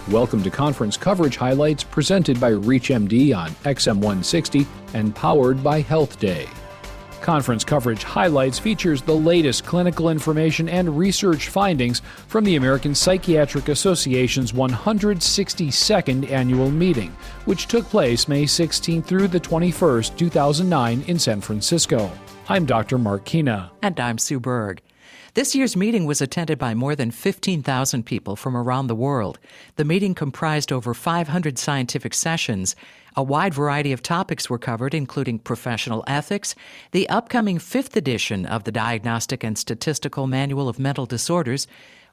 Welcome to conference coverage highlights presented by ReachMD on XM160 and powered by Health Day. Conference coverage highlights features the latest clinical information and research findings from the American Psychiatric Association's 162nd annual meeting, which took place May 16 through the 21st, 2009 in San Francisco. I'm Dr. Mark Kina. And I'm Sue Berg. This year's meeting was attended by more than 15,000 people from around the world. The meeting comprised over 500 scientific sessions. A wide variety of topics were covered, including professional ethics, the upcoming 5th edition of the Diagnostic and Statistical Manual of Mental Disorders,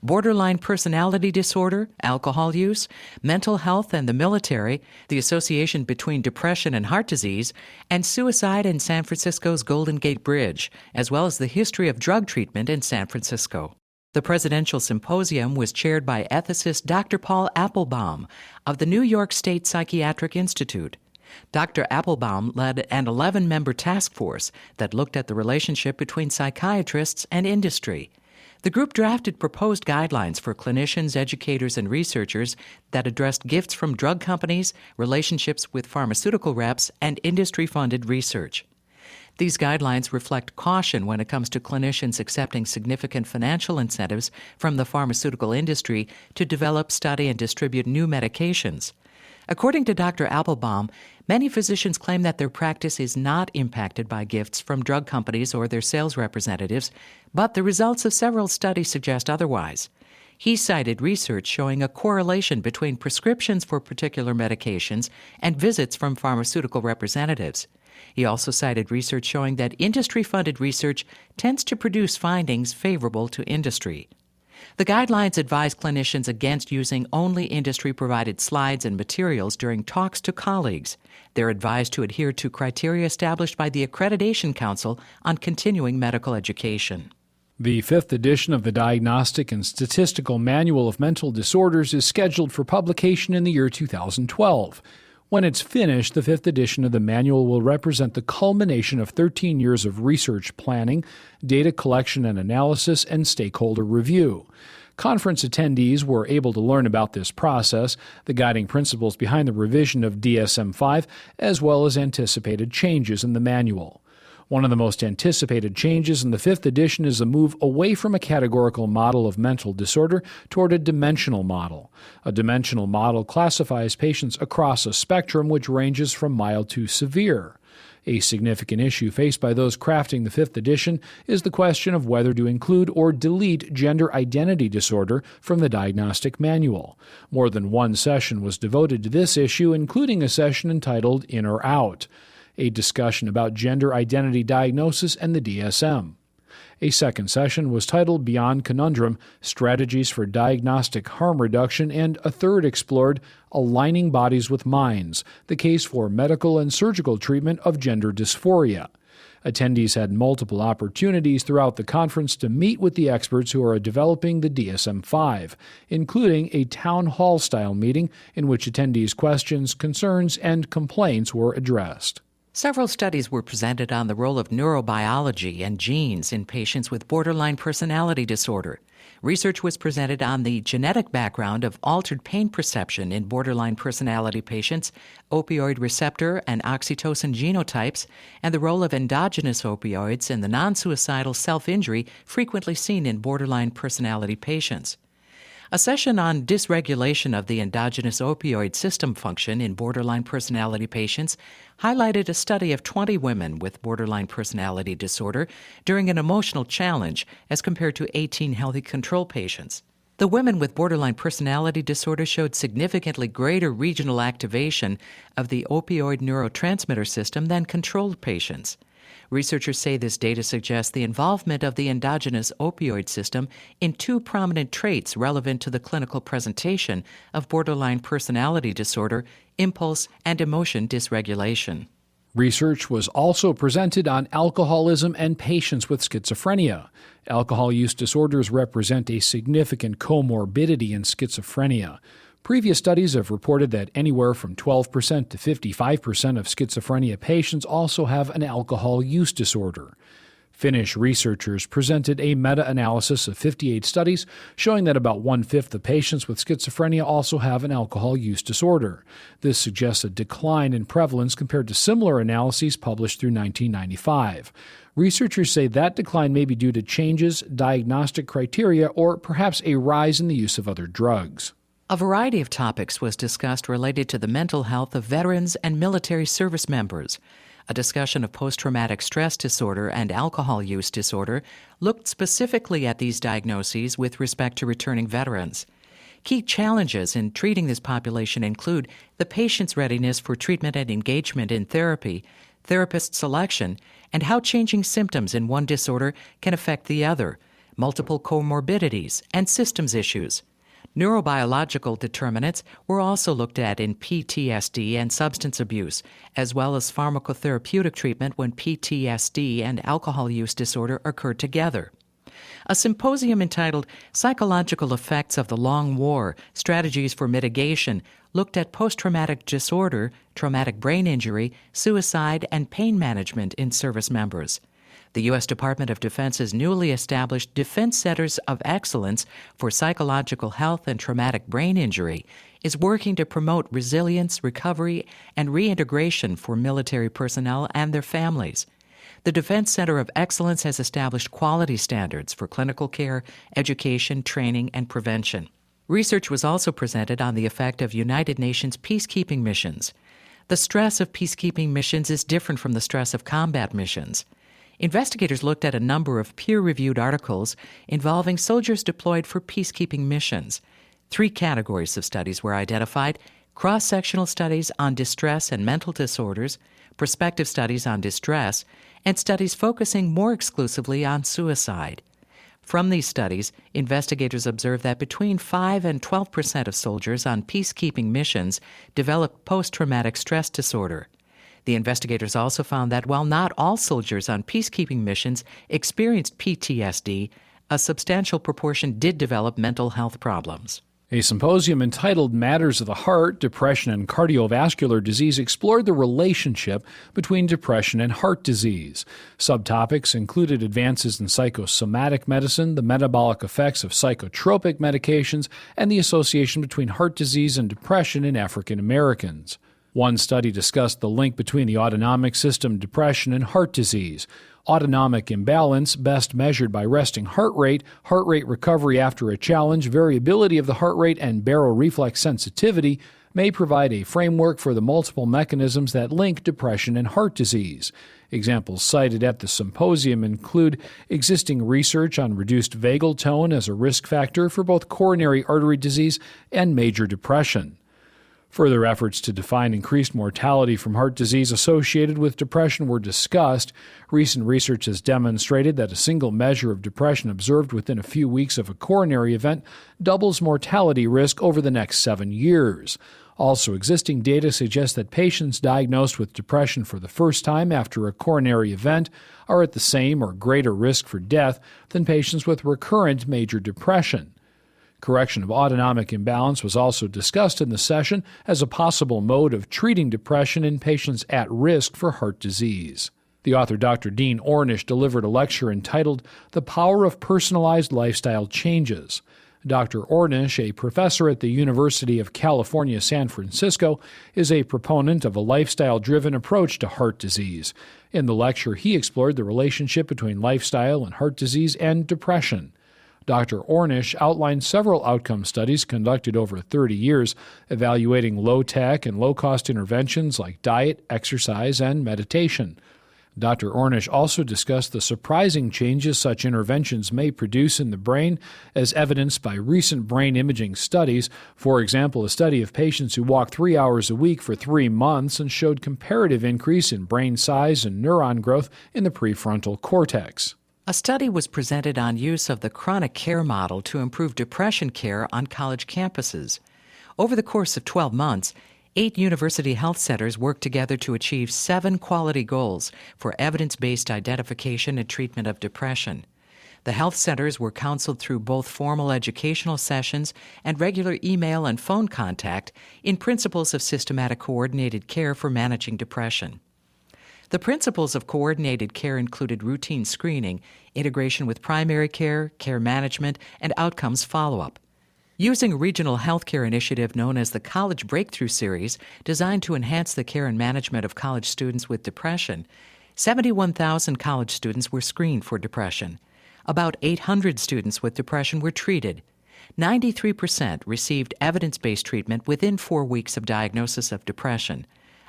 borderline personality disorder, alcohol use, mental health and the military, the association between depression and heart disease, and suicide in San Francisco's Golden Gate Bridge, as well as the history of drug treatment in San Francisco. The presidential symposium was chaired by ethicist Dr. Paul Applebaum of the New York State Psychiatric Institute. Dr. Applebaum led an 11-member task force that looked at the relationship between psychiatrists and industry. The group drafted proposed guidelines for clinicians, educators, and researchers that addressed gifts from drug companies, relationships with pharmaceutical reps, and industry-funded research. These guidelines reflect caution when it comes to clinicians accepting significant financial incentives from the pharmaceutical industry to develop, study, and distribute new medications. According to Dr. Applebaum, many physicians claim that their practice is not impacted by gifts from drug companies or their sales representatives, but the results of several studies suggest otherwise. He cited research showing a correlation between prescriptions for particular medications and visits from pharmaceutical representatives. He also cited research showing that industry-funded research tends to produce findings favorable to industry. The guidelines advise clinicians against using only industry-provided slides and materials during talks to colleagues. They're advised to adhere to criteria established by the Accreditation Council on Continuing Medical Education. The 5th edition of the Diagnostic and Statistical Manual of Mental Disorders is scheduled for publication in the year 2012. When it's finished, the 5th edition of the manual will represent the culmination of 13 years of research planning, data collection and analysis, and stakeholder review. Conference attendees were able to learn about this process, the guiding principles behind the revision of DSM-5, as well as anticipated changes in the manual. One of the most anticipated changes in the 5th edition is a move away from a categorical model of mental disorder toward a dimensional model. A dimensional model classifies patients across a spectrum which ranges from mild to severe. A significant issue faced by those crafting the 5th edition is the question of whether to include or delete gender identity disorder from the diagnostic manual. More than one session was devoted to this issue, including a session entitled In or Out, a discussion about gender identity diagnosis and the DSM. A second session was titled Beyond Conundrum, Strategies for Diagnostic Harm Reduction, and a third explored Aligning Bodies with Minds, the case for medical and surgical treatment of gender dysphoria. Attendees had multiple opportunities throughout the conference to meet with the experts who are developing the DSM-5, including a town hall-style meeting in which attendees' questions, concerns, and complaints were addressed. Several studies were presented on the role of neurobiology and genes in patients with borderline personality disorder. Research was presented on the genetic background of altered pain perception in borderline personality patients, opioid receptor and oxytocin genotypes, and the role of endogenous opioids in the non-suicidal self-injury frequently seen in borderline personality patients. A session on dysregulation of the endogenous opioid system function in borderline personality patients highlighted a study of 20 women with borderline personality disorder during an emotional challenge as compared to 18 healthy control patients. The women with borderline personality disorder showed significantly greater regional activation of the opioid neurotransmitter system than controlled patients. Researchers say this data suggests the involvement of the endogenous opioid system in two prominent traits relevant to the clinical presentation of borderline personality disorder, impulse and emotion dysregulation. Research was also presented on alcoholism and patients with schizophrenia. Alcohol use disorders represent a significant comorbidity in schizophrenia. Previous studies have reported that anywhere from 12% to 55% of schizophrenia patients also have an alcohol use disorder. Finnish researchers presented a meta-analysis of 58 studies showing that about one-fifth of patients with schizophrenia also have an alcohol use disorder. This suggests a decline in prevalence compared to similar analyses published through 1995. Researchers say that decline may be due to changes, diagnostic criteria, or perhaps a rise in the use of other drugs. A variety of topics was discussed related to the mental health of veterans and military service members. A discussion of post-traumatic stress disorder and alcohol use disorder looked specifically at these diagnoses with respect to returning veterans. Key challenges in treating this population include the patient's readiness for treatment and engagement in therapy, therapist selection, and how changing symptoms in one disorder can affect the other, multiple comorbidities, and systems issues. Neurobiological determinants were also looked at in PTSD and substance abuse, as well as pharmacotherapeutic treatment when PTSD and alcohol use disorder occurred together. A symposium entitled Psychological Effects of the Long War, Strategies for Mitigation looked at post-traumatic disorder, traumatic brain injury, suicide, and pain management in service members. The U.S. Department of Defense's newly established Defense Centers of Excellence for Psychological Health and Traumatic Brain Injury is working to promote resilience, recovery, and reintegration for military personnel and their families. The Defense Center of Excellence has established quality standards for clinical care, education, training, and prevention. Research was also presented on the effect of United Nations peacekeeping missions. The stress of peacekeeping missions is different from the stress of combat missions. Investigators looked at a number of peer-reviewed articles involving soldiers deployed for peacekeeping missions. 3 categories of studies were identified: cross-sectional studies on distress and mental disorders, prospective studies on distress, and studies focusing more exclusively on suicide. From these studies, investigators observed that between 5 and 12% of soldiers on peacekeeping missions developed post-traumatic stress disorder. The investigators also found that while not all soldiers on peacekeeping missions experienced PTSD, a substantial proportion did develop mental health problems. A symposium entitled Matters of the Heart, Depression and Cardiovascular Disease explored the relationship between depression and heart disease. Subtopics included advances in psychosomatic medicine, the metabolic effects of psychotropic medications, and the association between heart disease and depression in African Americans. One study discussed the link between the autonomic system, depression, and heart disease. Autonomic imbalance, best measured by resting heart rate recovery after a challenge, variability of the heart rate, and baroreflex sensitivity may provide a framework for the multiple mechanisms that link depression and heart disease. Examples cited at the symposium include existing research on reduced vagal tone as a risk factor for both coronary artery disease and major depression. Further efforts to define increased mortality from heart disease associated with depression were discussed. Recent research has demonstrated that a single measure of depression observed within a few weeks of a coronary event doubles mortality risk over the next 7 years. Also, existing data suggests that patients diagnosed with depression for the first time after a coronary event are at the same or greater risk for death than patients with recurrent major depression. Correction of autonomic imbalance was also discussed in the session as a possible mode of treating depression in patients at risk for heart disease. The author Dr. Dean Ornish delivered a lecture entitled The Power of Personalized Lifestyle Changes. Dr. Ornish, a professor at the University of California, San Francisco, is a proponent of a lifestyle-driven approach to heart disease. In the lecture, he explored the relationship between lifestyle and heart disease and depression. Dr. Ornish outlined several outcome studies conducted over 30 years, evaluating low-tech and low-cost interventions like diet, exercise, and meditation. Dr. Ornish also discussed the surprising changes such interventions may produce in the brain, as evidenced by recent brain imaging studies. For example, a study of patients who walked 3 hours a week for 3 months and showed comparative increase in brain size and neuron growth in the prefrontal cortex. A study was presented on use of the chronic care model to improve depression care on college campuses. Over the course of 12 months, 8 university health centers worked together to achieve 7 quality goals for evidence-based identification and treatment of depression. The health centers were counseled through both formal educational sessions and regular email and phone contact in principles of systematic coordinated care for managing depression. The principles of coordinated care included routine screening, integration with primary care, care management, and outcomes follow-up. Using a regional healthcare initiative known as the College Breakthrough Series, designed to enhance the care and management of college students with depression, 71,000 college students were screened for depression. About 800 students with depression were treated. 93% received evidence-based treatment within 4 weeks of diagnosis of depression.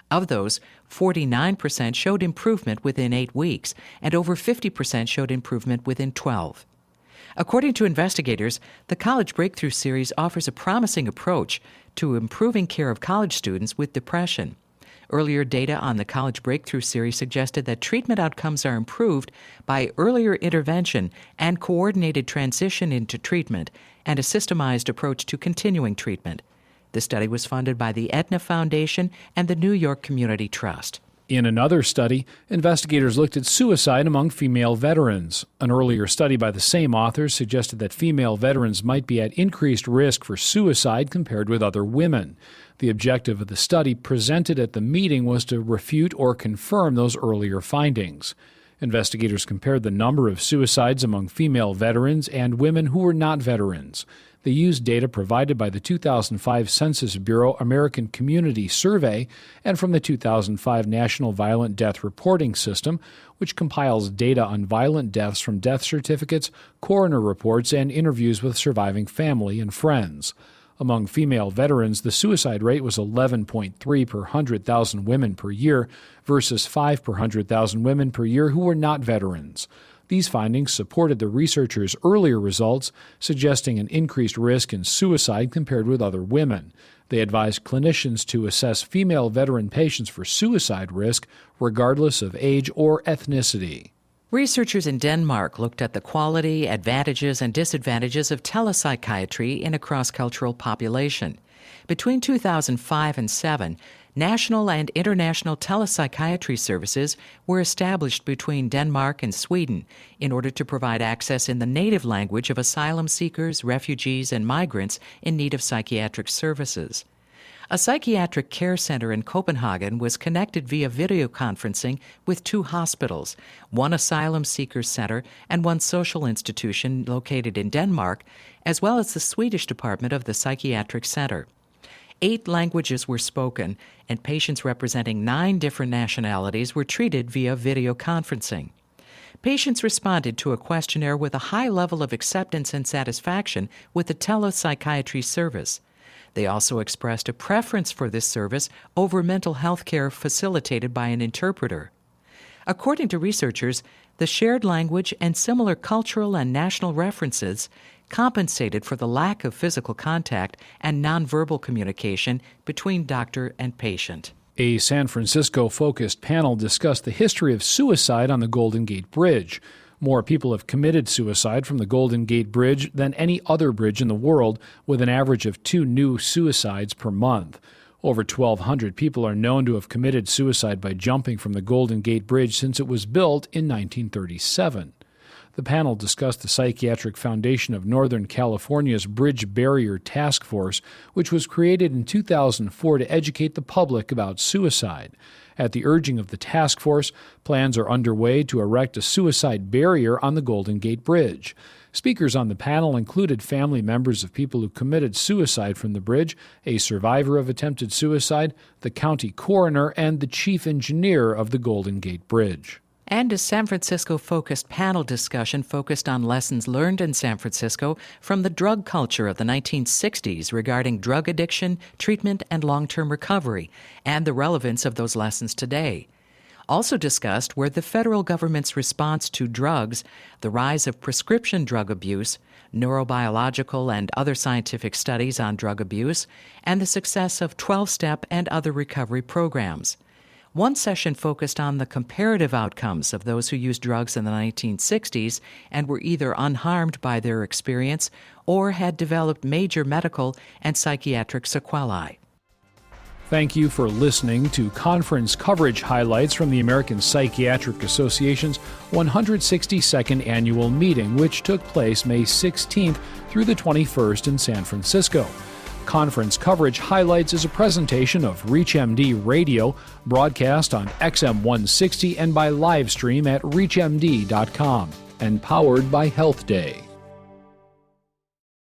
Of those, 49% showed improvement within 8 weeks, and over 50% showed improvement within 12. According to investigators, the College Breakthrough Series offers a promising approach to improving care of college students with depression. Earlier data on the College Breakthrough Series suggested that treatment outcomes are improved by earlier intervention and coordinated transition into treatment and a systemized approach to continuing treatment. The study was funded by the Aetna Foundation and the New York Community Trust. In another study, investigators looked at suicide among female veterans. An earlier study by the same authors suggested that female veterans might be at increased risk for suicide compared with other women. The objective of the study presented at the meeting was to refute or confirm those earlier findings. Investigators compared the number of suicides among female veterans and women who were not veterans. They used data provided by the 2005 Census Bureau American Community Survey and from the 2005 National Violent Death Reporting System, which compiles data on violent deaths from death certificates, coroner reports, and interviews with surviving family and friends. Among female veterans, the suicide rate was 11.3 per 100,000 women per year versus 5 per 100,000 women per year who were not veterans. These findings supported the researchers' earlier results, suggesting an increased risk in suicide compared with other women. They advised clinicians to assess female veteran patients for suicide risk, regardless of age or ethnicity. Researchers in Denmark looked at the quality, advantages, and disadvantages of telepsychiatry in a cross-cultural population. Between 2005 and 2007, national and international telepsychiatry services were established between Denmark and Sweden in order to provide access in the native language of asylum seekers, refugees, and migrants in need of psychiatric services. A psychiatric care center in Copenhagen was connected via video conferencing with 2 hospitals, one asylum seeker center and one social institution located in Denmark, as well as the Swedish department of the psychiatric center. 8 languages were spoken, and patients representing 9 different nationalities were treated via video conferencing. Patients responded to a questionnaire with a high level of acceptance and satisfaction with the telepsychiatry service. They also expressed a preference for this service over mental health care facilitated by an interpreter. According to researchers, the shared language and similar cultural and national references compensated for the lack of physical contact and nonverbal communication between doctor and patient. A San Francisco-focused panel discussed the history of suicide on the Golden Gate Bridge. More people have committed suicide from the Golden Gate Bridge than any other bridge in the world, with an average of 2 new suicides per month. Over 1,200 people are known to have committed suicide by jumping from the Golden Gate Bridge since it was built in 1937. The panel discussed the Psychiatric Foundation of Northern California's Bridge Barrier Task Force, which was created in 2004 to educate the public about suicide. At the urging of the task force, plans are underway to erect a suicide barrier on the Golden Gate Bridge. Speakers on the panel included family members of people who committed suicide from the bridge, a survivor of attempted suicide, the county coroner, and the chief engineer of the Golden Gate Bridge. And a San Francisco-focused panel discussion focused on lessons learned in San Francisco from the drug culture of the 1960s regarding drug addiction, treatment, and long-term recovery, and the relevance of those lessons today. Also discussed were the federal government's response to drugs, the rise of prescription drug abuse, neurobiological and other scientific studies on drug abuse, and the success of 12-step and other recovery programs. One session focused on the comparative outcomes of those who used drugs in the 1960s and were either unharmed by their experience or had developed major medical and psychiatric sequelae. Thank you for listening to conference coverage highlights from the American Psychiatric Association's 162nd annual meeting, which took place May 16th through the 21st in San Francisco. Conference coverage highlights is a presentation of ReachMD Radio, broadcast on XM 160 and by live stream at reachmd.com, and powered by Health Day.